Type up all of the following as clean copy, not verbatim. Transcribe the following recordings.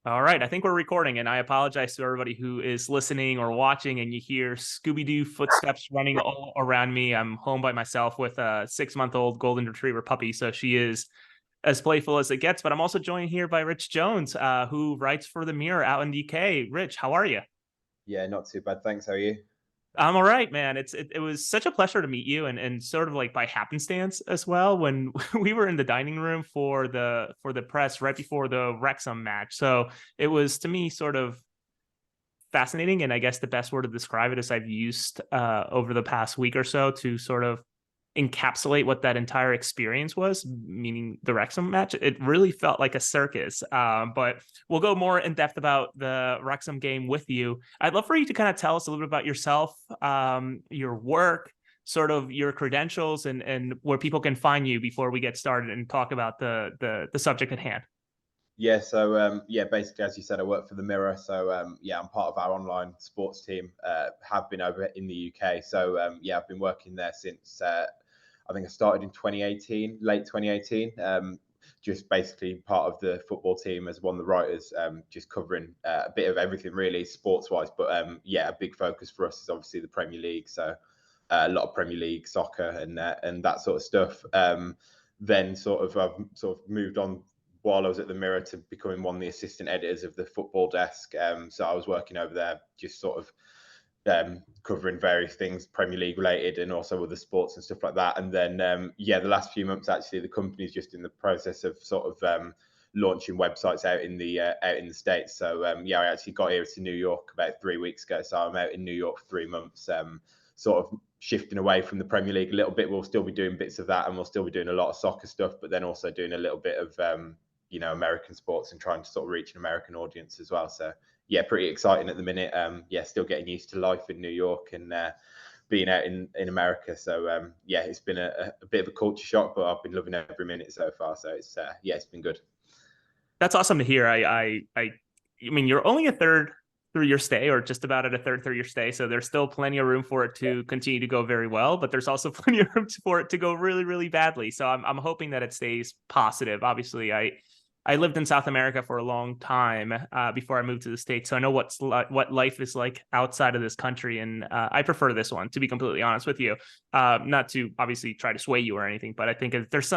All right, I think we're recording, and I apologize to everybody who is listening or watching, and you hear Scooby Doo footsteps running all around me. I'm home by myself with a 6-month-old golden retriever puppy, so she is as playful as it gets. But I'm also joined here by Rich Jones, who writes for the Mirror out in the UK. Rich, how are you? Yeah, not too bad. Thanks. How are you? I'm all right, man. It was such a pleasure to meet you, and sort of like by happenstance as well when we were in the dining room for the press right before the Wrexham match. So it was to me sort of fascinating, and I guess the best word to describe it is I've used over the past week or so to sort of encapsulate what that entire experience was, meaning the Wrexham match. It really felt like a circus. But we'll go more in depth about the Wrexham game with you. I'd love for you to kind of tell us a little bit about yourself, your work, sort of your credentials, and where people can find you before we get started and talk about the subject at hand. Yeah, basically, as you said, I work for the Mirror. Yeah, I'm part of our online sports team. Have been over in the UK. Yeah, I've been working there since I think I started in 2018, late 2018. Just basically part of the football team as one of the writers, just covering a bit of everything really sports wise. But yeah, a big focus for us is obviously the Premier League. A lot of Premier League soccer and that sort of stuff. Then I've sort of moved on while I was at the Mirror to becoming one of the assistant editors of the football desk. So I was working over there, just sort of covering various things Premier League related and also other sports and stuff like that. And then yeah, the last few months actually, the company's just in the process of sort of launching websites out in the States. Yeah, I actually got here to New York about 3 weeks ago. So I'm out in New York for 3 months. Sort of shifting away from the Premier League a little bit. We'll still be doing bits of that, and we'll still be doing a lot of soccer stuff, but then also doing a little bit of American sports and trying to sort of reach an American audience as well. So yeah, pretty exciting at the minute. Yeah, still getting used to life in New York and being out in America. Yeah, it's been a bit of a culture shock, but I've been loving every minute so far. So it's yeah, it's been good. That's awesome to hear. I mean, you're only a third through your stay, or just about at a third through your stay, so there's still plenty of room for it to continue to go very well. But there's also plenty of room for it to go really, really badly. So I'm hoping that it stays positive. Obviously, I lived in South America for a long time before I moved to the States, so I know what life is like outside of this country, and I prefer this one, to be completely honest with you. Not to obviously try to sway you or anything, but I think there's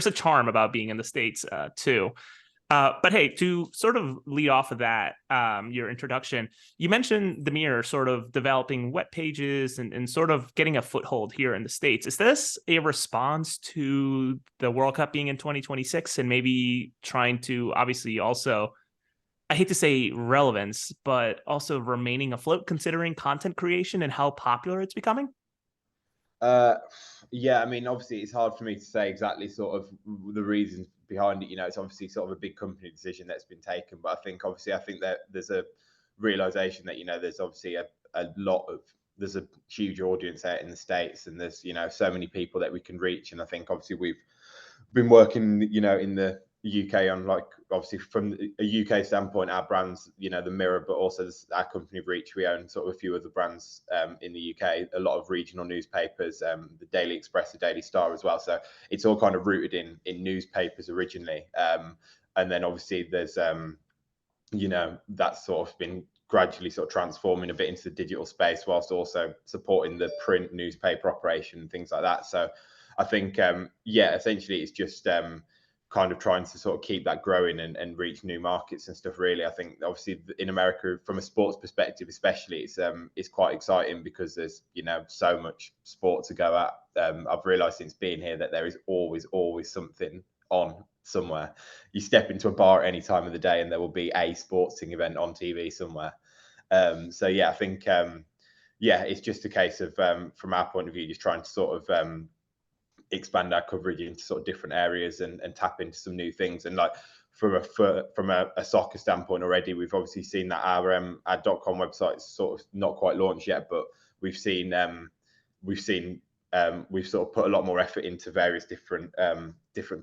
a charm about being in the States too. But hey, to sort of lead off of that, your introduction, you mentioned the Mirror sort of developing web pages and sort of getting a foothold here in the States. Is this a response to the World Cup being in 2026 and maybe trying to obviously also, I hate to say relevance, but also remaining afloat considering content creation and how popular it's becoming? Uh, yeah, I mean, obviously, it's hard for me to say exactly sort of the reasons behind it. It's obviously sort of a big company decision that's been taken, but I think that there's a realization that there's obviously a lot of there's a huge audience out in the States, and there's so many people that we can reach, and I think obviously we've been working, in the UK on, like, obviously from a UK standpoint, our brands, the Mirror, but also our company Reach. We own sort of a few other brands in the UK, a lot of regional newspapers, the Daily Express, the Daily Star as well. So it's all kind of rooted in newspapers originally, and then obviously there's that's sort of been gradually sort of transforming a bit into the digital space whilst also supporting the print newspaper operation and things like that. So I think yeah, essentially it's just kind of trying to sort of keep that growing and reach new markets and stuff. Really, I think obviously in America, from a sports perspective especially, it's quite exciting because there's so much sport to go at. I've realized since being here that there is always something on somewhere. You step into a bar at any time of the day and there will be a sporting event on TV somewhere. So yeah, I think yeah, it's just a case of from our point of view, just trying to sort of expand our coverage into sort of different areas and tap into some new things. And like from a soccer standpoint already, we've obviously seen that our .com website is sort of not quite launched yet, but we've seen we've seen we've sort of put a lot more effort into various different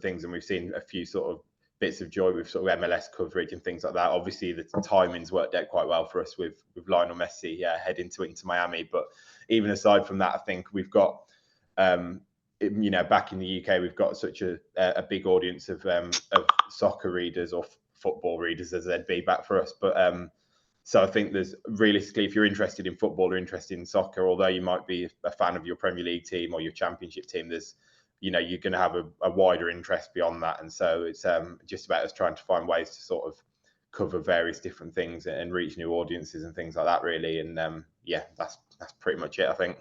things, and we've seen a few sort of bits of joy with sort of MLS coverage and things like that. Obviously, the timing's worked out quite well for us with Lionel Messi heading to Inter Miami. But even aside from that, I think we've got back in the UK, we've got such a big audience of soccer readers or football readers as they'd be back for us. But so I think there's realistically, if you're interested in football or interested in soccer, although you might be a fan of your Premier League team or your Championship team, there's you're going to have a wider interest beyond that, and so it's just about us trying to find ways to sort of cover various different things and reach new audiences and things like that, really. And that's pretty much it, I think.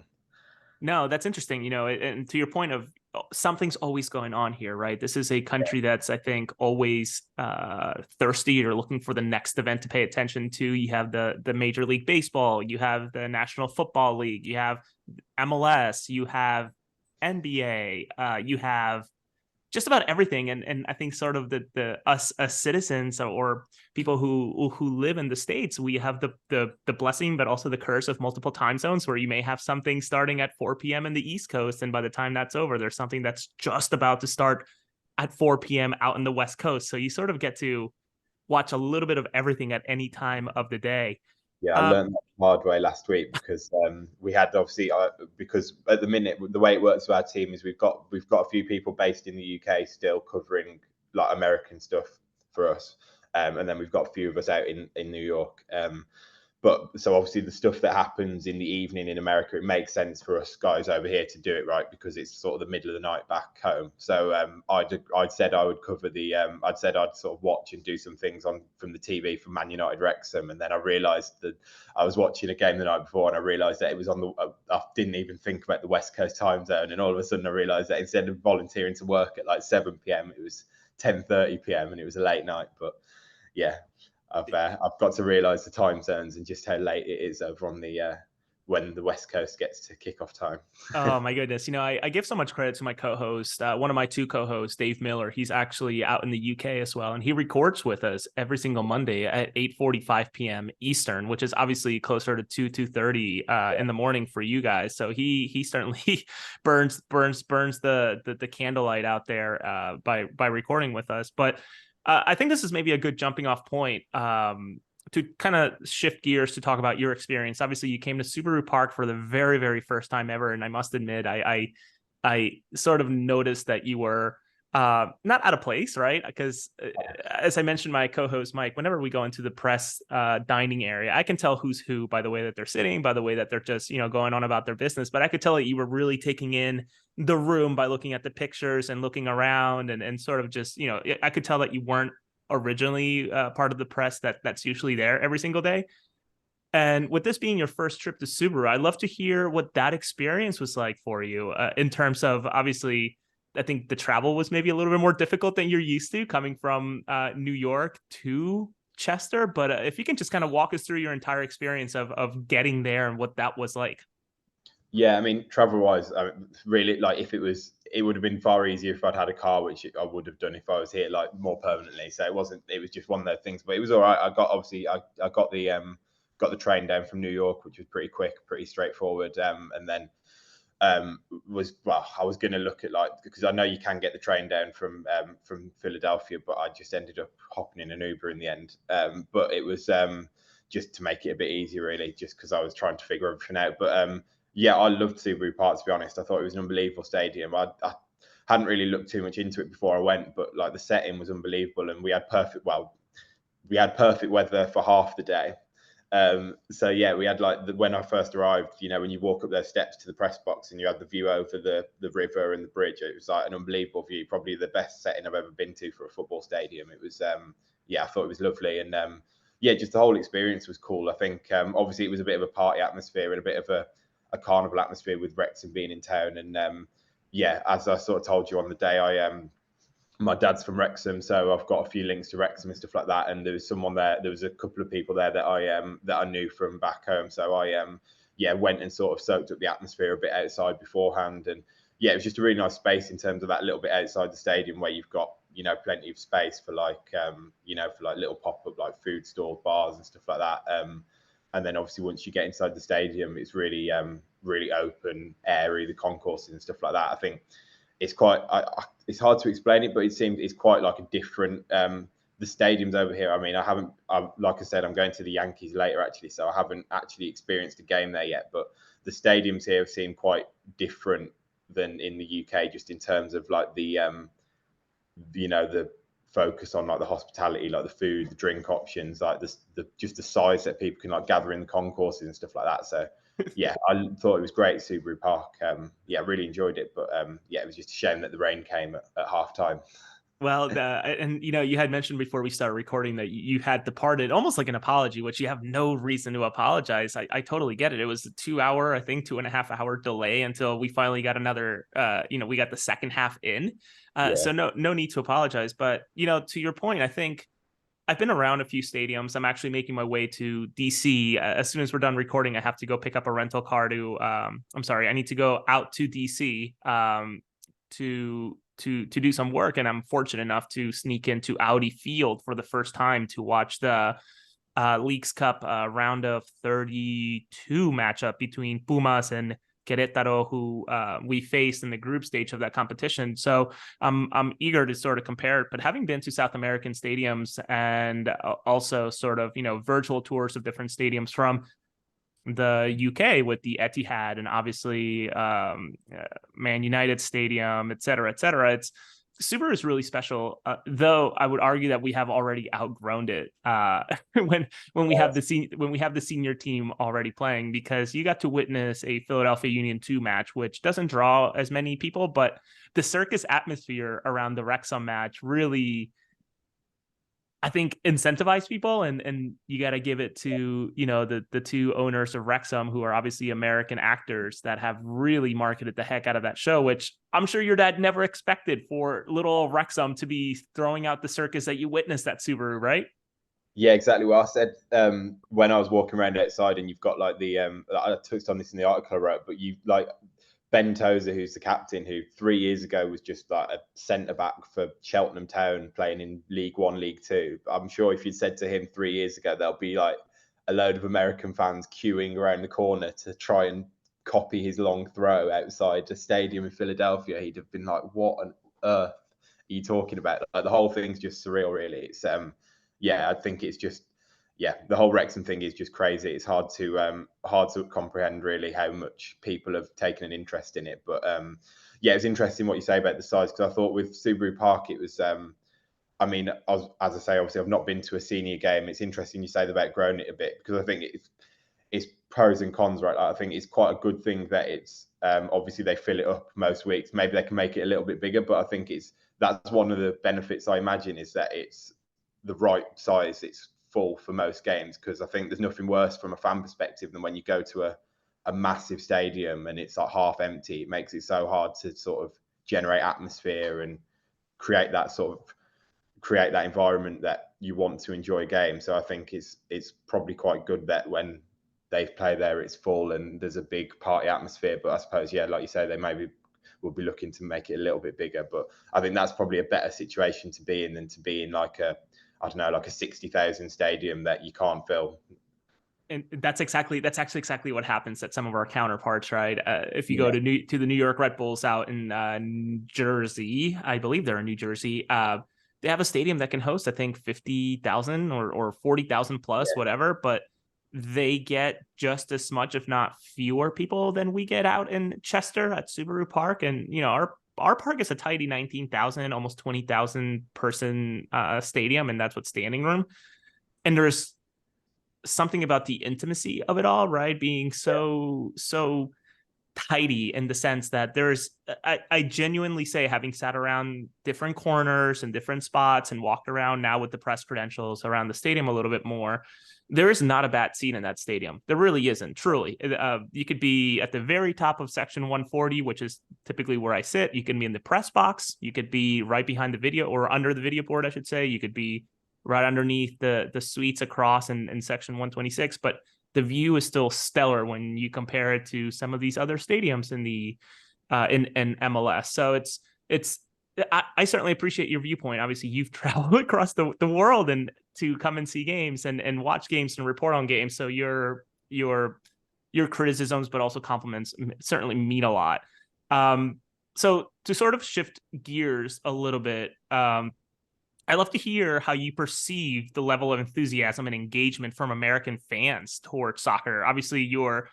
No, that's interesting. And to your point of something's always going on here, right? This is a country that's, I think, always thirsty or looking for the next event to pay attention to. You have the Major League Baseball, you have the National Football League, you have MLS, you have NBA, you have just about everything. And I think sort of the us as citizens or people who live in the States, we have the blessing, but also the curse of multiple time zones, where you may have something starting at 4 p.m. in the East Coast, and by the time that's over, there's something that's just about to start at 4 p.m. out in the West Coast. So you sort of get to watch a little bit of everything at any time of the day. Yeah, I learned that the hard way last week because we had obviously because at the minute the way it works with our team is we've got a few people based in the UK still covering like American stuff for us, and then we've got a few of us out in New York. But so obviously the stuff that happens in the evening in America, it makes sense for us guys over here to do it, right? Because it's sort of the middle of the night back home. So I'd said I would cover the I'd said I'd sort of watch and do some things from the TV for Man United Wrexham, and then I realised that I was watching a game the night before, and I realised that it was on the. I didn't even think about the West Coast time zone, and all of a sudden I realised that instead of volunteering to work at like 7 p.m, it was 10:30 p.m, and it was a late night. But yeah. I've got to realise the time zones and just how late it is over on the when the West Coast gets to kickoff time. Oh my goodness. I give so much credit to my co-host. One of my two co-hosts, Dave Miller, he's actually out in the UK as well. And he records with us every single Monday at 8:45 p.m. Eastern, which is obviously closer to 2:30 in the morning for you guys. So he certainly burns the candlelight out there by recording with us. But I think this is maybe a good jumping off point to kind of shift gears to talk about your experience. Obviously, you came to Subaru Park for the very, very first time ever. And I must admit, I sort of noticed that you were not out of place, right? Because as I mentioned, my co-host Mike, whenever we go into the press dining area, I can tell who's who by the way that they're sitting, by the way that they're just going on about their business. But I could tell that you were really taking in the room by looking at the pictures and looking around and sort of just I could tell that you weren't originally part of the press that's usually there every single day. And with this being your first trip to Subaru, I'd love to hear what that experience was like for you in terms of, obviously, I think the travel was maybe a little bit more difficult than you're used to coming from New York to Chester. But if you can just kind of walk us through your entire experience of getting there and what that was like. Yeah, I mean, travel-wise, really, like it would have been far easier if I'd had a car, which I would have done if I was here like more permanently. So it was just one of those things, but it was all right. I got the train down from New York, which was pretty quick, pretty straightforward. And then I was going to look at because I know you can get the train down from Philadelphia, but I just ended up hopping in an Uber in the end. But it was just to make it a bit easier, really, just because I was trying to figure everything out. But yeah, I loved Subaru Park, to be honest. I thought it was an unbelievable stadium. I hadn't really looked too much into it before I went, but like the setting was unbelievable, and we had perfect weather for half the day. So yeah, we had when I first arrived, when you walk up those steps to the press box and you had the view over the river and the bridge, it was like an unbelievable view, probably the best setting I've ever been to for a football stadium. It was, I thought it was lovely. And just the whole experience was cool. I think obviously it was a bit of a party atmosphere and a bit of a carnival atmosphere with Wrexham being in town. And as I sort of told you on the day, my dad's from Wrexham, so I've got a few links to Wrexham and stuff like that. And there was someone there. There was a couple of people there that I knew from back home. So I went and sort of soaked up the atmosphere a bit outside beforehand. And yeah, it was just a really nice space in terms of that little bit outside the stadium where you've got plenty of space for little pop up like food stalls, bars and stuff like that. And then obviously once you get inside the stadium, it's really really open, airy, the concourses and stuff like that. I think it's quite it's hard to explain it, but it seems it's quite like a different the stadiums over here. I mean, like I said, I'm going to the Yankees later actually, so I haven't actually experienced a game there yet, but the stadiums here seem quite different than in the UK, just in terms of like the focus on like the hospitality, like the food, the drink options, like the just the size that people can like gather in the concourses and stuff like that. So yeah, I thought it was great at Subaru Park. Yeah, really enjoyed it, but yeah, it was just a shame that the rain came at half time. Well, and you had mentioned before we started recording that you had departed almost like an apology, which you have no reason to apologize. I totally get it. It was a 2 hour, I think 2.5 hour delay until we finally got another, we got the second half in. Yeah. So no need to apologize. But, to your point, I think I've been around a few stadiums. I'm actually making my way to DC. As soon as we're done recording, I have to go pick up a rental car I need to go out to DC to do some work, and I'm fortunate enough to sneak into Audi Field for the first time to watch the Leagues Cup round of 32 matchup between Pumas and Querétaro, who we faced in the group stage of that competition. So I'm eager to sort of compare it. But having been to South American stadiums and also sort of virtual tours of different stadiums from the UK with the Etihad and obviously Man United Stadium, et cetera, et cetera. Subaru is really special, though I would argue that we have already outgrown it when we have the senior team already playing, because you got to witness a Philadelphia Union 2 match, which doesn't draw as many people, but the circus atmosphere around the Wrexham match really, I think, incentivize people, and you got to give it to the two owners of Wrexham, who are obviously American actors that have really marketed the heck out of that show, which I'm sure your dad never expected for little Wrexham to be throwing out the circus that you witnessed at Subaru, right? Yeah, exactly what I said when I was walking around outside, and you've got like the I touched on this in the article I wrote, but you like Ben Tozer, who's the captain, who 3 years ago was just like a centre back for Cheltenham Town playing in League One, League Two. I'm sure if you'd said to him 3 years ago, there'll be like a load of American fans queuing around the corner to try and copy his long throw outside the stadium in Philadelphia, he'd have been like, "What on earth are you talking about?" Like, the whole thing's just surreal, really. It's yeah, I think it's just the whole Wrexham thing is just crazy. It's hard to comprehend really how much people have taken an interest in it. But yeah, it's interesting what you say about the size, because I thought with Subaru Park it was. I mean, as I say, obviously I've not been to a senior game. It's interesting you say about growing it a bit, because I think it's pros and cons, right? I think it's quite a good thing that it's obviously they fill it up most weeks. Maybe they can make it a little bit bigger, but I think that's one of the benefits, I imagine, is that it's the right size. It's full for most games, because I think there's nothing worse from a fan perspective than when you go to a massive stadium and it's like half empty. It makes it so hard to sort of generate atmosphere and create that environment that you want to enjoy a game. So I think it's probably quite good that when they play there it's full and there's a big party atmosphere. But I suppose, yeah, like you say, they maybe will be looking to make it a little bit bigger. But I think that's probably a better situation to be in than to be in like a 60,000 stadium that you can't fill. And that's actually exactly what happens at some of our counterparts, right? If you go to the New York Red Bulls out in Jersey, I believe they're in New Jersey. They have a stadium that can host, I think, 50,000 or 40,000 plus, whatever. But they get just as much, if not fewer, people than we get out in Chester at Subaru Park. And our park is a tidy 19,000, almost 20,000 person stadium, and that's with standing room. And there's something about the intimacy of it all, right? Being so tidy in the sense that I genuinely say, having sat around different corners and different spots and walked around now with the press credentials around the stadium a little bit more, there is not a bad seat in that stadium. There really isn't, truly. You could be at the very top of section 140, which is typically where I sit. You can be in the press box. You could be right behind the video, or under the video board, I should say. You could be right underneath the suites across in section 126. But the view is still stellar when you compare it to some of these other stadiums in the in MLS. So I certainly appreciate your viewpoint. Obviously, you've traveled across the world and to come and see games and watch games and report on games. So your criticisms, but also compliments, certainly mean a lot. So to sort of shift gears a little bit, I'd love to hear how you perceive the level of enthusiasm and engagement from American fans towards soccer. Obviously, you're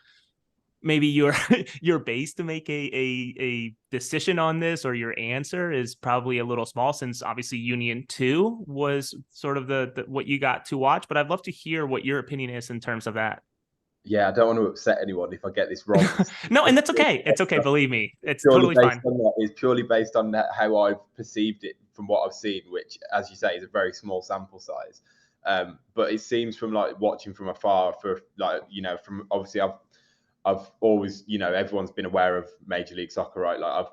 maybe your your base to make a decision on this, or your answer is probably a little small, since obviously Union 2 was sort of the what you got to watch. But I'd love to hear what your opinion is in terms of that. Yeah, I don't want to upset anyone if I get this wrong. No, and that's okay. It's okay. Believe me, it's Purely totally based fine. on that. It's purely based on how I've perceived it from what I've seen, which, as you say, is a very small sample size. But it seems from like watching from afar, for like, you know, from obviously I've always, you know, everyone's been aware of Major League Soccer, right? Like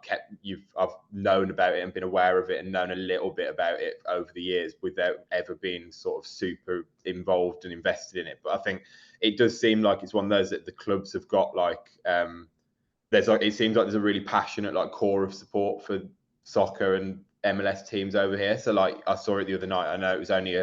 I've known about it and been aware of it and known a little bit about it over the years without ever being sort of super involved and invested in it. But I think it does seem like it's one of those that the clubs have got like, there's like, it seems like there's a really passionate like core of support for soccer and MLS teams over here. So like I saw it the other night. I know it was only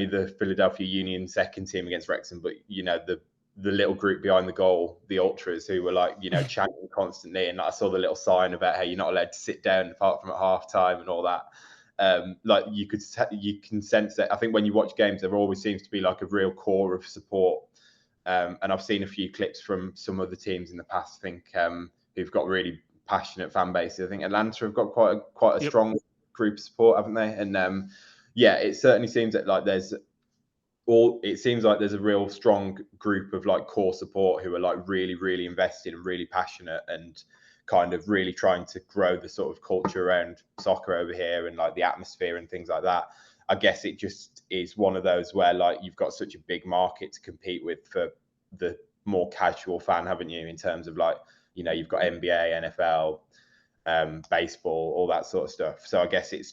the Philadelphia Union second team against Wrexham, but you know, the little group behind the goal, the ultras, who were like, you know, chanting constantly, and I saw the little sign about how you're not allowed to sit down apart from at half time and all that. Like you can sense that. I think when you watch games, there always seems to be like a real core of support. And I've seen a few clips from some of the teams in the past, I think, who've got really passionate fan bases. I think Atlanta have got quite a Yep. strong group of support, haven't they? And yeah, it certainly seems that like it seems like there's a real strong group of like core support who are like really, really invested and really passionate, and kind of really trying to grow the sort of culture around soccer over here and like the atmosphere and things like that. I guess it just is one of those where like you've got such a big market to compete with for the more casual fan, haven't you? In terms of like, you know, you've got NBA, NFL, baseball, all that sort of stuff. So I guess it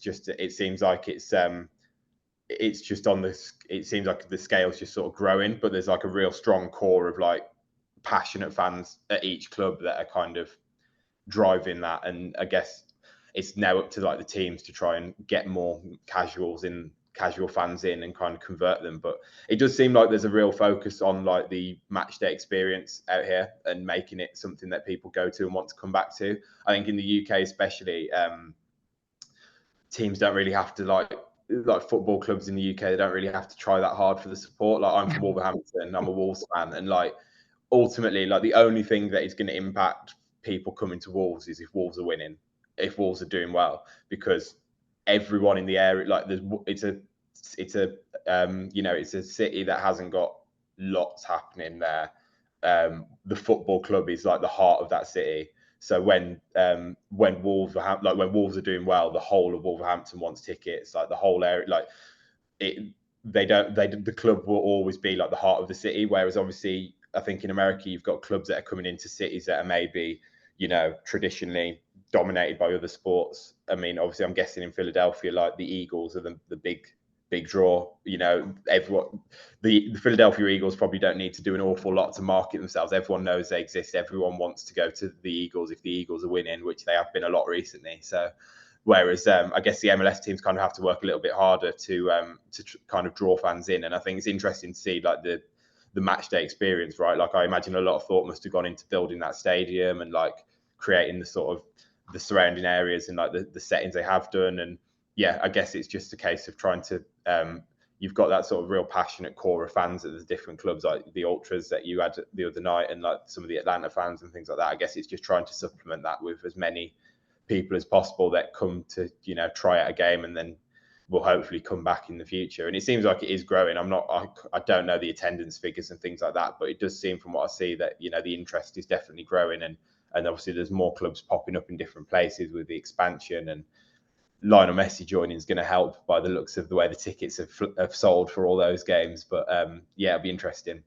seems like it's just on this. It seems like the scale's just sort of growing, but there's like a real strong core of like passionate fans at each club that are kind of driving that. And I guess it's now up to like the teams to try and get more casual fans in and kind of convert them. But it does seem like there's a real focus on like the match day experience out here and making it something that people go to and want to come back to. I think in the UK especially, teams don't really have to like football clubs in the UK, they don't really have to try that hard for the support. Like I'm from Wolverhampton, I'm a Wolves fan, and like ultimately, like the only thing that is going to impact people coming to Wolves is if Wolves are winning, if Wolves are doing well, because everyone in the area, like it's a you know, it's a city that hasn't got lots happening there. The football club is like the heart of that city. So when when Wolves are doing well, the whole of Wolverhampton wants tickets. Like the whole area, like it, the club will always be like the heart of the city. Whereas obviously, I think in America, you've got clubs that are coming into cities that are maybe, you know, traditionally dominated by other sports. I mean, obviously, I'm guessing in Philadelphia, like the Eagles are the big draw. You know, everyone, the Philadelphia Eagles probably don't need to do an awful lot to market themselves. Everyone knows they exist. Everyone wants to go to the Eagles if the Eagles are winning, which they have been a lot recently. So, whereas I guess the MLS teams kind of have to work a little bit harder to kind of draw fans in. And I think it's interesting to see like the match day experience, right? Like I imagine a lot of thought must have gone into building that stadium and like creating the sort of the surrounding areas and like the settings they have done. And yeah, I guess it's just a case of trying to you've got that sort of real passionate core of fans at the different clubs, like the ultras that you had the other night, and like some of the Atlanta fans and things like that. I guess it's just trying to supplement that with as many people as possible that come to, you know, try out a game and then will hopefully come back in the future. And it seems like it is growing. I don't know the attendance figures and things like that, but it does seem from what I see that, you know, the interest is definitely growing. And obviously there's more clubs popping up in different places with the expansion, and Lionel Messi joining is going to help by the looks of the way the tickets have sold for all those games. But yeah, it'll be interesting.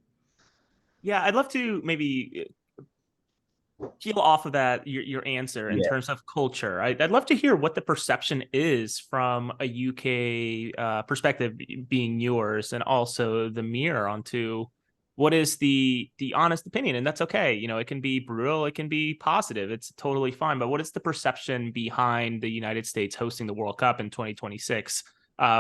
Yeah, I'd love to maybe peel off of that your answer in Yeah. terms of culture. I'd love to hear what the perception is from a UK perspective, being yours, and also the mirror onto what is the honest opinion. And that's okay. You know, it can be brutal, it can be positive. It's totally fine. But what is the perception behind the United States hosting the World Cup in 2026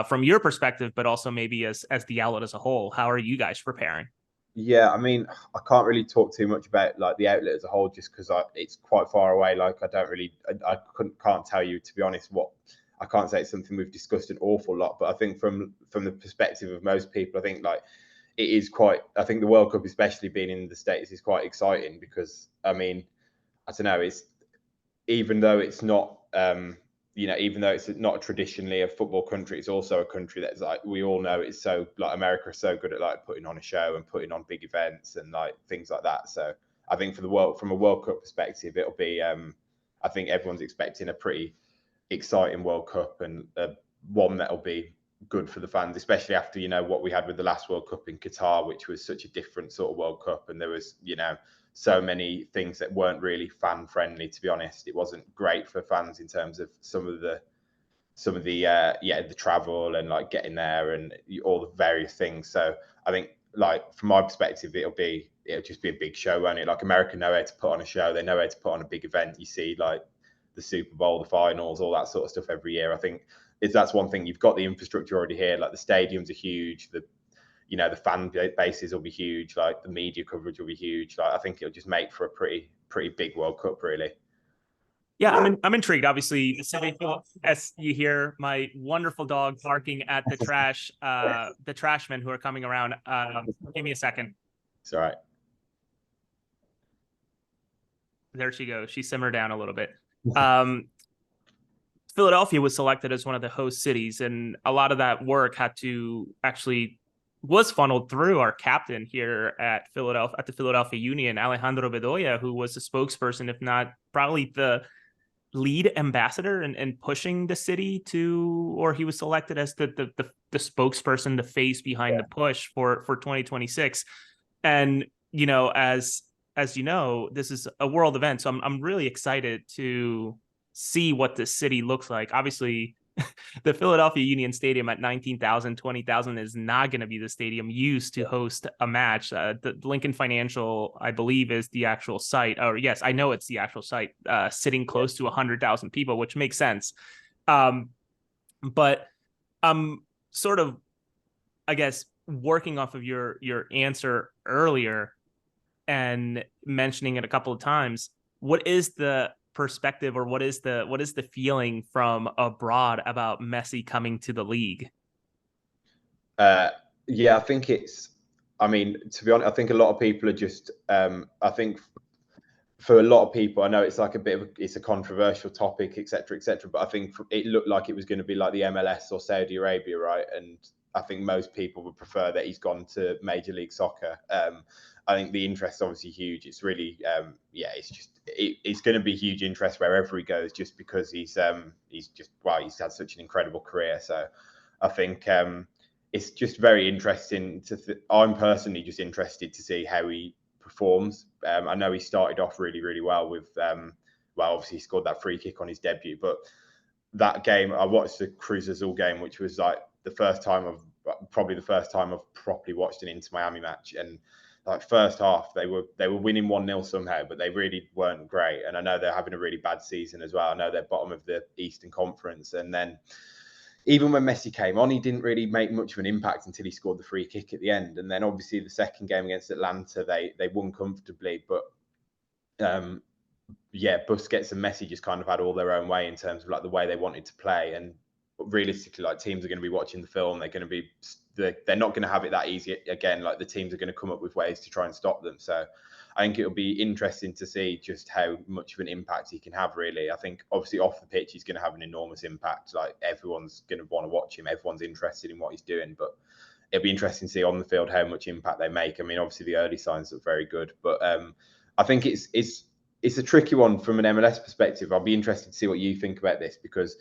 from your perspective, but also maybe as the outlet as a whole? How are you guys preparing? Yeah, I mean, I can't really talk too much about like the outlet as a whole, just because it's quite far away. Like, I don't really, I can't tell you, to be honest. What I can't say it's something we've discussed an awful lot, but I think from the perspective of most people, I think like it is quite. I think the World Cup, especially being in the States, is quite exciting because I mean, I don't know. It's even though it's not, even though it's not traditionally a football country, it's also a country that's like we all know it's so like America is so good at like putting on a show and putting on big events and like things like that. So I think for the world, from a World Cup perspective, it'll be. I think everyone's expecting a pretty exciting World Cup and one that'll be good for the fans, especially after what we had with the last World Cup in Qatar, which was such a different sort of World Cup, and there was so many things that weren't really fan friendly. To be honest, it wasn't great for fans in terms of some of the the travel and like getting there and all the various things. So I think like from my perspective, it'll just be a big show, won't it? Like America know how to put on a show, they know how to put on a big event. You see like the Super Bowl, the finals, all that sort of stuff every year. I think that's one thing. You've got the infrastructure already here. Like the stadiums are huge. The fan bases will be huge. Like the media coverage will be huge. Like I think it'll just make for a pretty big World Cup, really. Yeah, I'm intrigued. Obviously, the city, as you hear my wonderful dog barking at the trashmen who are coming around. Give me a second. It's all right. There she goes. She simmered down a little bit. Philadelphia was selected as one of the host cities, and a lot of that work was funneled through our captain here at Philadelphia, at the Philadelphia Union, Alejandro Bedoya, who was the spokesperson, if not probably the lead ambassador and pushing the city to, or he was selected as the spokesperson, the face behind the push for 2026. And as this is a world event, so I'm really excited to see what the city looks like. Obviously, the Philadelphia Union Stadium at 19,000, 20,000 is not going to be the stadium used to host a match. The Lincoln Financial, I believe, is the actual site. Or yes, I know it's the actual site, sitting close to 100,000 people, which makes sense. But I'm sort of, I guess, working off of your answer earlier and mentioning it a couple of times. What is the perspective, or what is the feeling from abroad about Messi coming to the league? I think to be honest, I think a lot of people are just I think for a lot of people, I know it's like it's a controversial topic, etc., but I think it looked like it was going to be like the MLS or Saudi Arabia, right? And I think most people would prefer that he's gone to Major League Soccer. I think the interest is obviously huge. It's really, it's going to be huge interest wherever he goes, just because he's he's had such an incredible career. So I think it's just very interesting I'm personally just interested to see how he performs. I know he started off really, really well with, obviously he scored that free kick on his debut, but that game, I watched the Cruz Azul game, which was like the first time I've properly watched an Inter Miami match. And like first half, they were winning 1-0 somehow, but they really weren't great. And I know they're having a really bad season as well. I know they're bottom of the Eastern Conference. And then even when Messi came on, he didn't really make much of an impact until he scored the free kick at the end. And then obviously the second game against Atlanta, they won comfortably. But Busquets and Messi just kind of had all their own way in terms of like the way they wanted to play. And realistically, like teams are going to be watching the film. They're not going to have it that easy again. Like the teams are going to come up with ways to try and stop them. So I think it'll be interesting to see just how much of an impact he can have, really. I think obviously off the pitch, he's going to have an enormous impact. Like everyone's going to want to watch him. Everyone's interested in what he's doing, but it'll be interesting to see on the field how much impact they make. I mean, obviously the early signs look very good, but I think it's a tricky one from an MLS perspective. I'll be interested to see what you think about this, because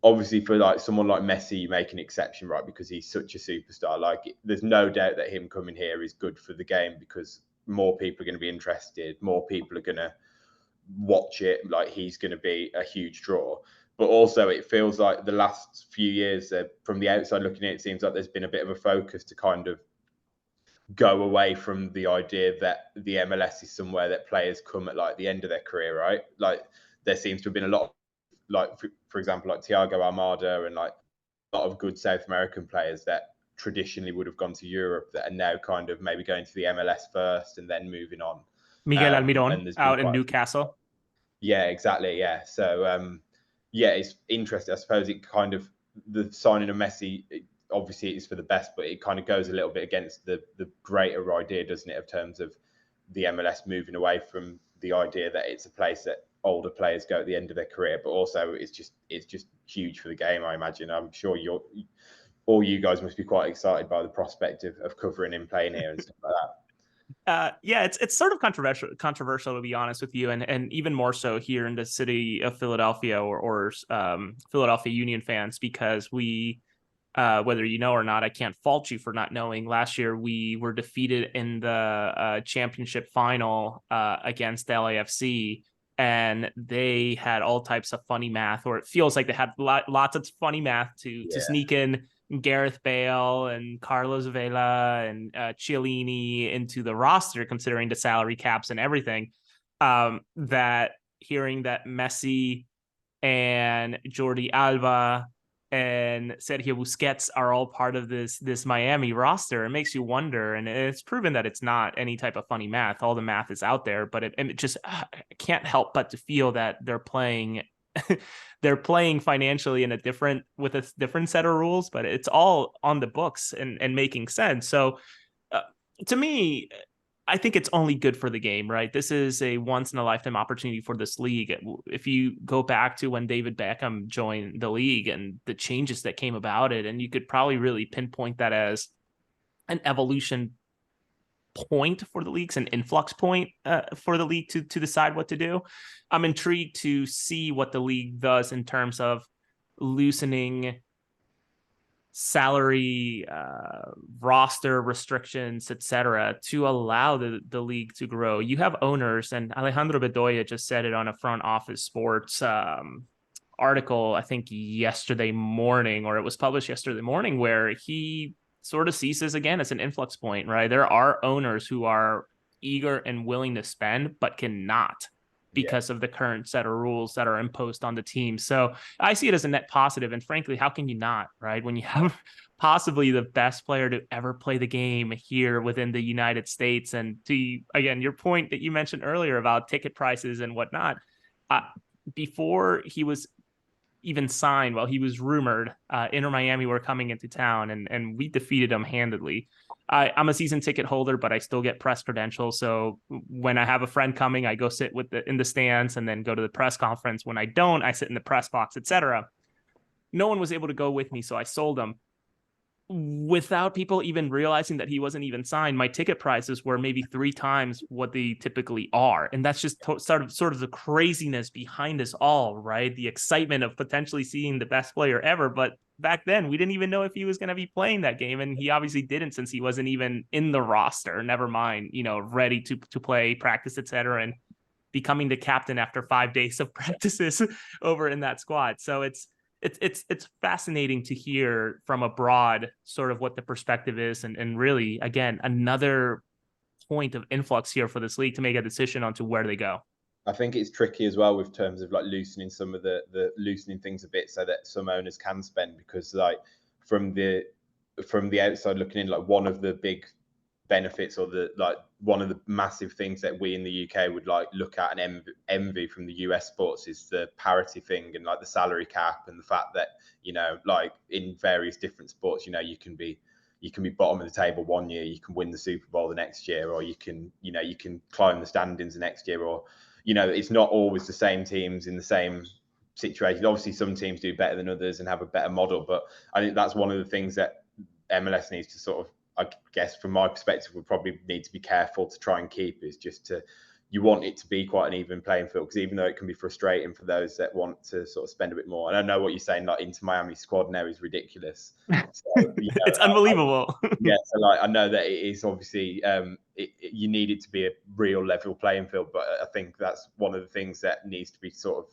obviously for like someone like Messi, you make an exception, right? Because he's such a superstar. Like there's no doubt that him coming here is good for the game, because more people are going to be interested. More people are going to watch it. Like he's going to be a huge draw. But also it feels like the last few years, from the outside looking at it, seems like there's been a bit of a focus to kind of go away from the idea that the MLS is somewhere that players come at like the end of their career, right? Like there seems to have been a lot of, like, for example, like Thiago Almada and like a lot of good South American players that traditionally would have gone to Europe that are now kind of maybe going to the MLS first and then moving on. Miguel Almiron out in Newcastle. Yeah, exactly. Yeah. So, it's interesting. I suppose it kind of, the signing of Messi, obviously it's for the best, but it kind of goes a little bit against the greater idea, doesn't it, of terms of the MLS moving away from the idea that it's a place that older players go at the end of their career, but also it's just huge for the game. I imagine. I'm sure all you guys must be quite excited by the prospect of covering and playing here and stuff like that. Yeah, it's sort of controversial to be honest with you, and even more so here in the city of Philadelphia or Philadelphia Union fans, because we, whether you know or not, I can't fault you for not knowing. Last year we were defeated in the championship final against LAFC, and they had all types of funny math, or it feels like they had lots of funny math to sneak in Gareth Bale and Carlos Vela and Chiellini into the roster, considering the salary caps and everything. That hearing that Messi and Jordi Alba and Sergio Busquets are all part of this Miami roster, it makes you wonder. And it's proven that it's not any type of funny math. All the math is out there, but it just I can't help but to feel that they're playing they're playing financially in a different set of rules, but it's all on the books and making sense. So to me, I think it's only good for the game, right? This is a once in a lifetime opportunity for this league. If you go back to when David Beckham joined the league and the changes that came about it, and you could probably really pinpoint that as an evolution point for the leagues, an influx point for the league to decide what to do. I'm intrigued to see what the league does in terms of loosening salary, roster restrictions, etc., to allow the league to grow. You have owners, and Alejandro Bedoya just said it on a Front Office Sports article, I think yesterday morning, or it was published yesterday morning, where he sort of sees this again as an influx point, right? There are owners who are eager and willing to spend, but cannot because of the current set of rules that are imposed on the team. So I see it as a net positive. And frankly, how can you not, right? When you have possibly the best player to ever play the game here within the United States. And to, again, your point that you mentioned earlier about ticket prices and whatnot, before he was even signed, while he was rumored, Inter Miami were coming into town, and we defeated them handedly. I'm a season ticket holder, but I still get press credentials. So when I have a friend coming, I go sit in the stands and then go to the press conference. When I don't, I sit in the press box, etc. No one was able to go with me, so I sold them without people even realizing that he wasn't even signed. My ticket prices were maybe 3 times what they typically are. And that's just sort of the craziness behind us all, right? The excitement of potentially seeing the best player ever. But back then, we didn't even know if he was going to be playing that game. And he obviously didn't, since he wasn't even in the roster, never mind, ready to play, practice, etc., and becoming the captain after 5 days of practices over in that squad. So it's fascinating to hear from abroad sort of what the perspective is, and really, again, another point of influx here for this league to make a decision on to where they go. I think it's tricky as well with terms of like loosening some of the loosening things a bit so that some owners can spend, because like from the outside looking in, like one of the big benefits, or one of the massive things that we in the UK would like look at and envy from the US sports is the parity thing, and like the salary cap, and the fact that like in various different sports, you can be bottom of the table one year, you can win the Super Bowl the next year, or you can climb the standings the next year, or it's not always the same teams in the same situation. Obviously some teams do better than others and have a better model, but I think that's one of the things that MLS needs to sort of, I guess from my perspective, we probably need to be careful to try and keep, is just you want it to be quite an even playing field, because even though it can be frustrating for those that want to sort of spend a bit more, and I know what you're saying, like Inter Miami squad now is ridiculous. So, it's unbelievable. So like I know that it is obviously you need it to be a real level playing field, but I think that's one of the things that needs to be sort of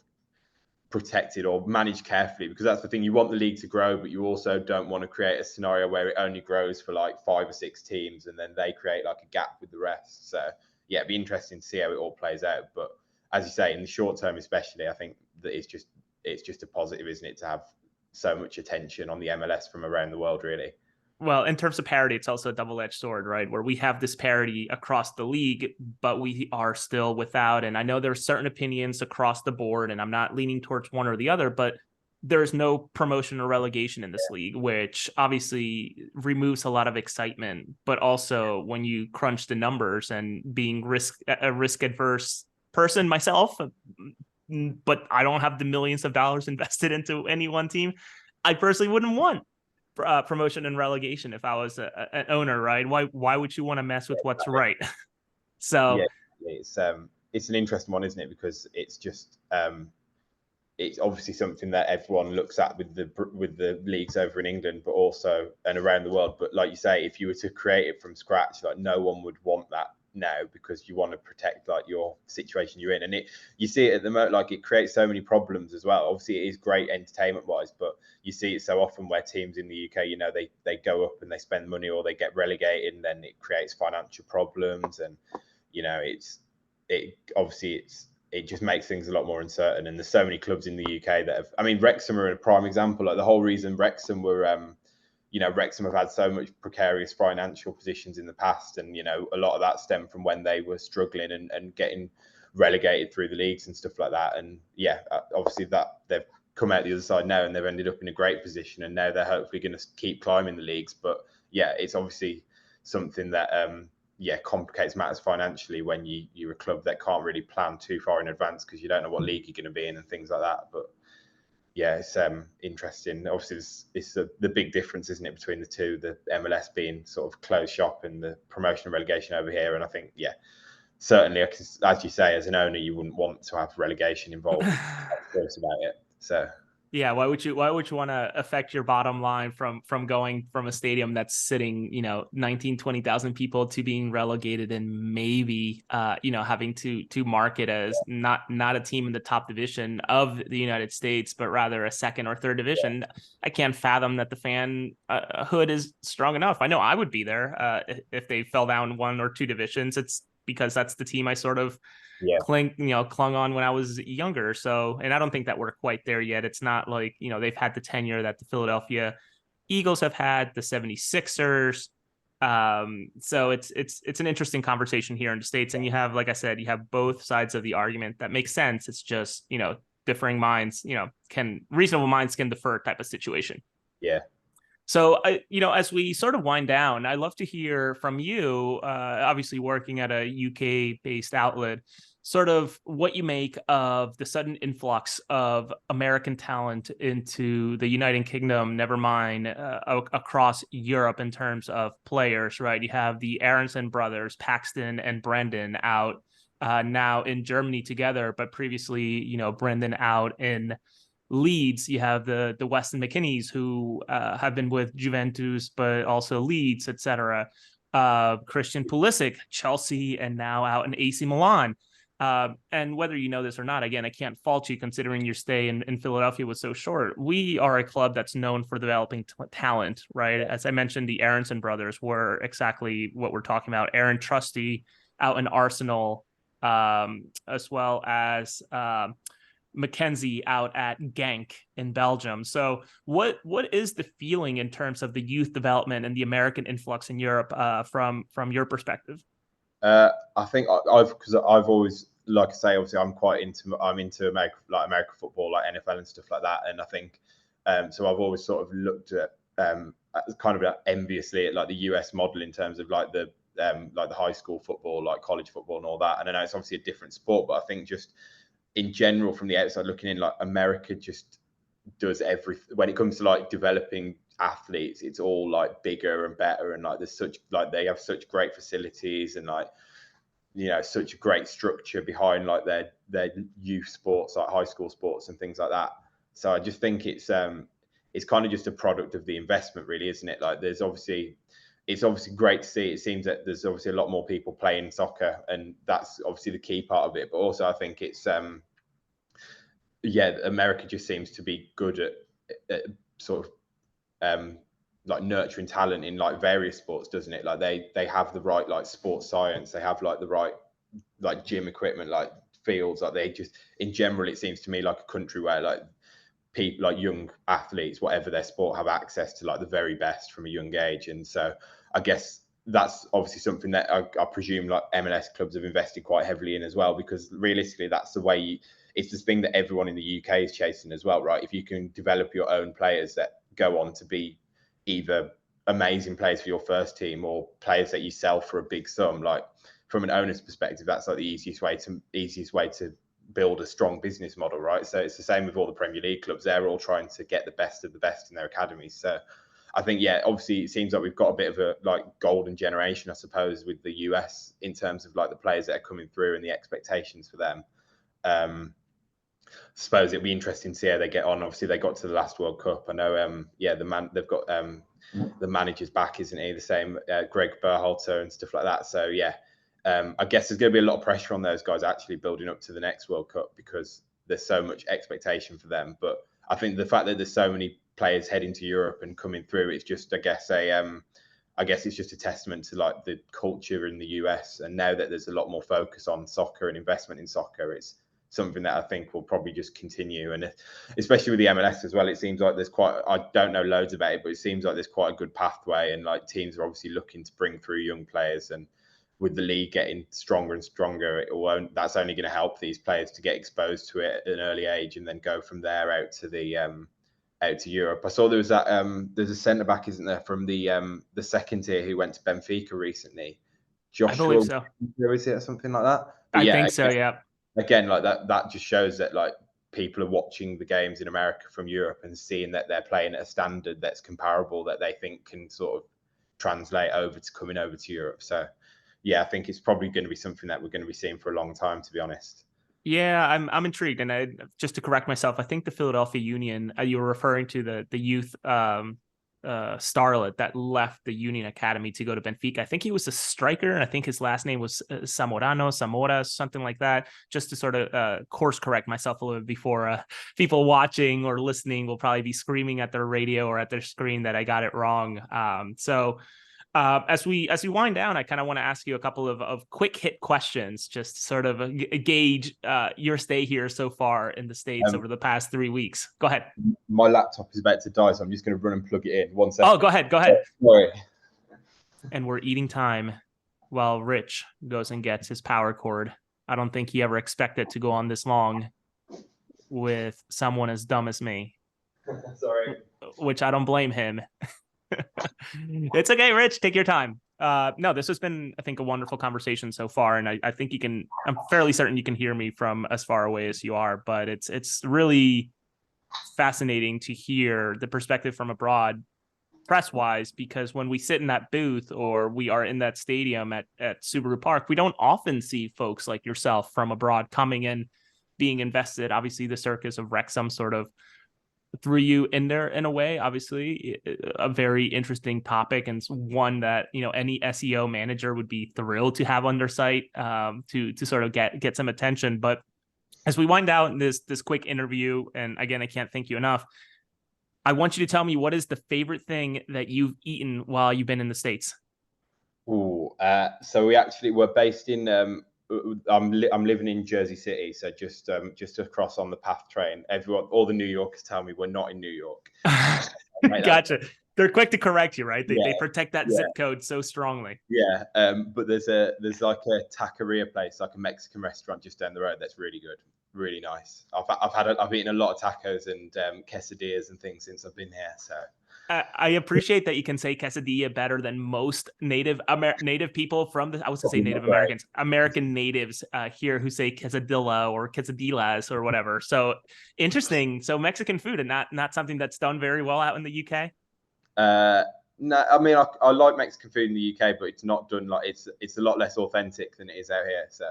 protected or managed carefully, because that's the thing. You want the league to grow, but you also don't want to create a scenario where it only grows for like 5 or 6 teams and then they create like a gap with the rest. So yeah, it'd be interesting to see how it all plays out. But as you say, in the short term especially, I think that it's just a positive, isn't it, to have so much attention on the MLS from around the world, really. Well, in terms of parity, it's also a double-edged sword, right? Where we have this parity across the league, but we are still without. And I know there are certain opinions across the board, and I'm not leaning towards one or the other, but there's no promotion or relegation in this league, which obviously removes a lot of excitement. But also, when you crunch the numbers, and being a risk adverse person myself, but I don't have the millions of dollars invested into any one team, I personally wouldn't want promotion and relegation if I was an owner, right? Why would you want to mess with what's right? Yeah, So it's an interesting one, isn't it? Because it's just it's obviously something that everyone looks at with the leagues over in England, but also and around the world. But like you say, if you were to create it from scratch, like no one would want that now, because you want to protect like your situation you're in. And you see it at the moment, like it creates so many problems as well. Obviously, it is great entertainment wise, but you see it so often where teams in the UK, they go up and they spend money, or they get relegated, and then it creates financial problems. And it just makes things a lot more uncertain. And there's so many clubs in the UK that have, I mean, Wrexham are a prime example. Like the whole reason Wrexham Wrexham have had so much precarious financial positions in the past. And, a lot of that stemmed from when they were struggling and getting relegated through the leagues and stuff like that. And obviously that they've come out the other side now, and they've ended up in a great position. And now they're hopefully going to keep climbing the leagues. But it's obviously something that, complicates matters financially when you're a club that can't really plan too far in advance, because you don't know what league you're going to be in and things like that. But it's interesting. Obviously, it's the big difference, isn't it, between the two? The MLS being sort of closed shop and the promotion and relegation over here. And I think, certainly, as you say, as an owner, you wouldn't want to have relegation involved. Of course, about it. So. Yeah, why would you want to affect your bottom line from going from a stadium that's sitting 19,000-20,000 people to being relegated, and maybe having to market as not a team in the top division of the United States, but rather a second or third division? I can't fathom that the fan hood is strong enough. I know I would be there if they fell down one or two divisions. It's because that's the team I sort of clung on when I was younger. So, and I don't think that we're quite there yet. It's not like, they've had the tenure that the Philadelphia Eagles have had, the 76ers. So it's an interesting conversation here in the States. And you have, like I said, you have both sides of the argument that makes sense. It's just, differing minds, reasonable minds can defer type of situation. Yeah. So, as we sort of wind down, I'd love to hear from you, obviously working at a UK-based outlet, sort of what you make of the sudden influx of American talent into the United Kingdom, never mind across Europe in terms of players, right? You have the Aronson brothers, Paxton and Brendan, out now in Germany together, but previously, Brendan out in Leeds. You have the Weston McKennies, who have been with Juventus, but also Leeds, etc. Christian Pulisic, Chelsea, and now out in AC Milan. And whether you know this or not, again, I can't fault you considering your stay in Philadelphia was so short. We are a club that's known for developing talent, right? As I mentioned, the Aronson brothers were exactly what we're talking about. Aaron Trusty out in Arsenal, as well as Mackenzie out at Genk in Belgium. So what is the feeling in terms of the youth development and the American influx in Europe from your perspective? I think because I've always, like I say, obviously I'm into American football, like NFL and stuff like that. And I think so I've always sort of looked at kind of enviously at like the US model in terms of like the high school football, like college football and all that. And I know it's obviously a different sport, but I think just in general, from the outside looking in, like America just does everything when it comes to like developing athletes. It's all like bigger and better, and like there's such like they have such great facilities and like such a great structure behind like their youth sports, like high school sports and things like that. So I just think it's kind of just a product of the investment, really, isn't it? Like it's obviously great to see. It seems that there's obviously a lot more people playing soccer, and that's obviously the key part of it. But also, I think it's America just seems to be good at sort of like nurturing talent in like various sports, doesn't it? Like they have the right like sports science, they have like the right like gym equipment, like fields. Like they just, in general, it seems to me like a country where like people, like young athletes, whatever their sport, have access to like the very best from a young age. And so I guess that's obviously something that I presume like MLS clubs have invested quite heavily in as well, because realistically that's the way it's this thing that everyone in the UK is chasing as well, right? If you can develop your own players that go on to be either amazing players for your first team or players that you sell for a big sum, like from an owner's perspective, that's like the easiest way to build a strong business model, right? So it's the same with all the Premier League clubs. They're all trying to get the best of the best in their academies. So I think, yeah, obviously it seems like we've got a bit of a like golden generation, I suppose, with the US in terms of like the players that are coming through and the expectations for them. I suppose it'll be interesting to see how they get on. Obviously, they got to the last World Cup. I know, they've got the manager's back, isn't he? The same, Greg Berhalter and stuff like that. So yeah, I guess there's going to be a lot of pressure on those guys actually building up to the next World Cup because there's so much expectation for them. But I think the fact that there's so many players heading to Europe and coming through, it's just, I guess it's just a testament to like the culture in the US. And now that there's a lot more focus on soccer and investment in soccer, it's something that I think will probably just continue. And especially with the MLS as well, it seems like I don't know loads about it, but it seems like there's quite a good pathway, and like teams are obviously looking to bring through young players. And with the league getting stronger and stronger, that's only going to help these players to get exposed to it at an early age and then go from there out to Europe. I saw there was that there's a centre back, isn't there, from the second tier who went to Benfica recently. Joshua, I believe so. Is it or something like that? But I think so. Yeah. Again, like that just shows that like people are watching the games in America from Europe and seeing that they're playing at a standard that's comparable, that they think can sort of translate over to coming over to Europe. So yeah, I think it's probably going to be something that we're going to be seeing for a long time, to be honest. Yeah, I'm intrigued, and just to correct myself, I think the Philadelphia Union, you were referring to the youth starlet that left the Union Academy to go to Benfica. I think he was a striker, and I think his last name was Zamora, something like that. Just to sort of course correct myself a little bit before people watching or listening will probably be screaming at their radio or at their screen that I got it wrong. As we wind down, I kind of want to ask you a couple of quick hit questions, just sort of gauge your stay here so far in the States over the past 3 weeks. Go ahead. My laptop is about to die, so I'm just going to run and plug it in. 1 second. Oh, go ahead. Sorry. And we're eating time while Rich goes and gets his power cord. I don't think he ever expected to go on this long with someone as dumb as me. Sorry. Which I don't blame him. It's okay, Rich. Take your time. No, this has been, I think, a wonderful conversation so far, and I think I'm fairly certain you can hear me from as far away as you are, but it's really fascinating to hear the perspective from abroad, press-wise, because when we sit in that booth or we are in that stadium at Subaru Park, we don't often see folks like yourself from abroad coming in, being invested. Obviously, the circus of Wrexham sort of threw you in there in a way. Obviously a very interesting topic, and one that any SEO manager would be thrilled to have on their site to sort of get some attention. But as we wind out this quick interview, and again, I can't thank you enough, I want you to tell me, what is the favorite thing that you've eaten while you've been in the States? So we're based in I'm living in Jersey City, so just across on the PATH train. All the New Yorkers tell me we're not in New York. Gotcha. They're quick to correct you, right? They protect that zip code so strongly. Yeah. But there's like a taqueria place, like a Mexican restaurant just down the road that's really good, really nice. I've eaten a lot of tacos and quesadillas and things since I've been here. So I appreciate that you can say quesadilla better than most native people from I was going to say Native Americans, American natives here who say quesadilla or quesadillas or whatever. So interesting. So Mexican food, and not something that's done very well out in the UK. No, I mean I like Mexican food in the UK, but it's not done like it's a lot less authentic than it is out here. So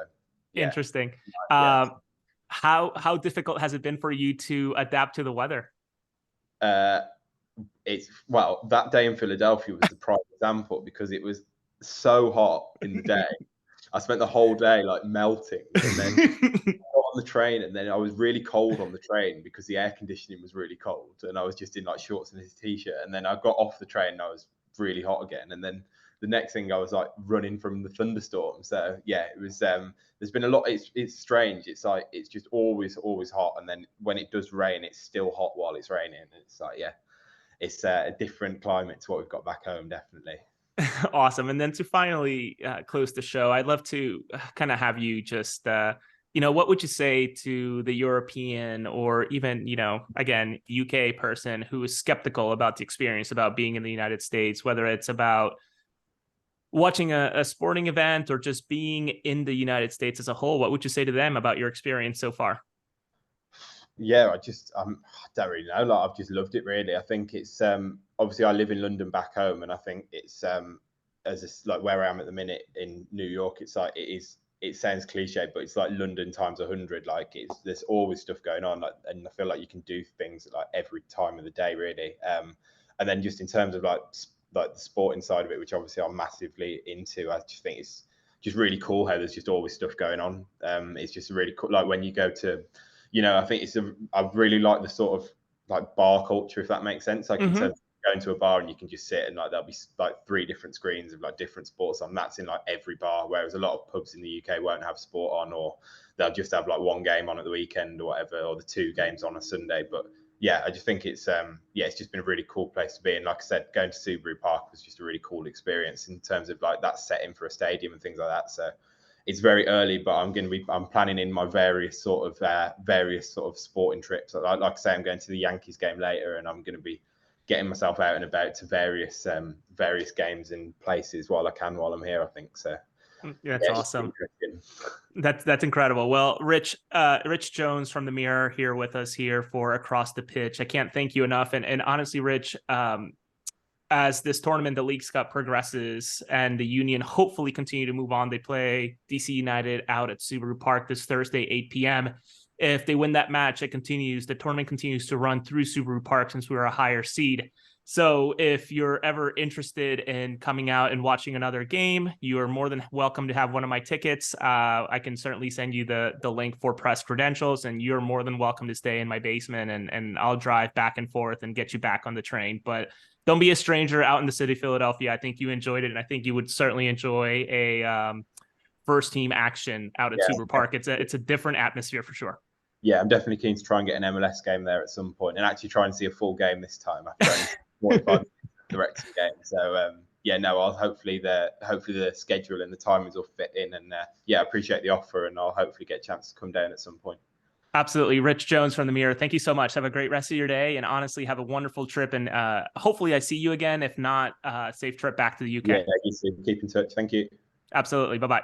yeah. Interesting. How difficult has it been for you to adapt to the weather? That day in Philadelphia was the prime example, because it was so hot in the day. I spent the whole day like melting, and then on the train, and then I was really cold on the train because the air conditioning was really cold, and I was just in like shorts and a t-shirt. And then I got off the train and I was really hot again, and then the next thing I was like running from the thunderstorm. So yeah, it was there's been a lot. It's strange. It's like it's just always hot, and then when it does rain, it's still hot while it's raining. It's like, yeah, it's a different climate to what we've got back home, definitely. Awesome. And then to finally close the show, I'd love to kind of have you just what would you say to the European or even, again, UK person who is skeptical about the experience about being in the United States, whether it's about watching a sporting event or just being in the United States as a whole? What would you say to them about your experience so far? Yeah, I don't really know. Like, I've just loved it really. I think it's obviously I live in London back home, and I think it's like where I am at the minute in New York. It's like it sounds cliche, but it's like London times 100. Like there's always stuff going on, like, and I feel like you can do things like every time of the day really. And then just in terms of like the sporting side of it, which obviously I'm massively into, I just think it's just really cool how there's just always stuff going on. It's just really cool. Like when you go to, I think I really like the sort of like bar culture, if that makes sense. Like in terms of going to a bar and you can just sit and like there'll be like 3 different screens of like different sports on. That's in like every bar, whereas a lot of pubs in the UK won't have sport on, or they'll just have like 1 game on at the weekend or whatever, or the 2 games on a Sunday. But yeah, I just think it's it's just been a really cool place to be. And like I said, going to Subaru Park was just a really cool experience in terms of like that setting for a stadium and things like that. So it's very early, but I'm planning in my various sort of sporting trips. Like I say, I'm going to the Yankees game later, and I'm going to be getting myself out and about to various games in places while I'm here. I think so. That's awesome. That's incredible. Well, Rich Jones from the Mirror here with us here for Across the Pitch. I can't thank you enough. And honestly, Rich, as this tournament, the Leagues Cup progresses and the Union hopefully continue to move on, they play DC United out at Subaru Park this Thursday, 8 p.m. If they win that match, the tournament continues to run through Subaru Park since we're a higher seed. So if you're ever interested in coming out and watching another game, you are more than welcome to have one of my tickets. I can certainly send you the link for press credentials, and you're more than welcome to stay in my basement, and I'll drive back and forth and get you back on the train. But don't be a stranger out in the city of Philadelphia. I think you enjoyed it, and I think you would certainly enjoy a first team action out at Subaru Park. It's a different atmosphere for sure. Yeah, I'm definitely keen to try and get an MLS game there at some point, and actually try and see a full game this time after 45 the Wrexham game. So I'll hopefully the schedule and the timings will fit in, and I appreciate the offer, and I'll hopefully get a chance to come down at some point. Absolutely. Rich Jones from the Mirror, thank you so much. Have a great rest of your day, and honestly have a wonderful trip, and hopefully I see you again. If not, safe trip back to the UK. Yeah, you too. Keep in touch. Thank you. Absolutely. Bye-bye.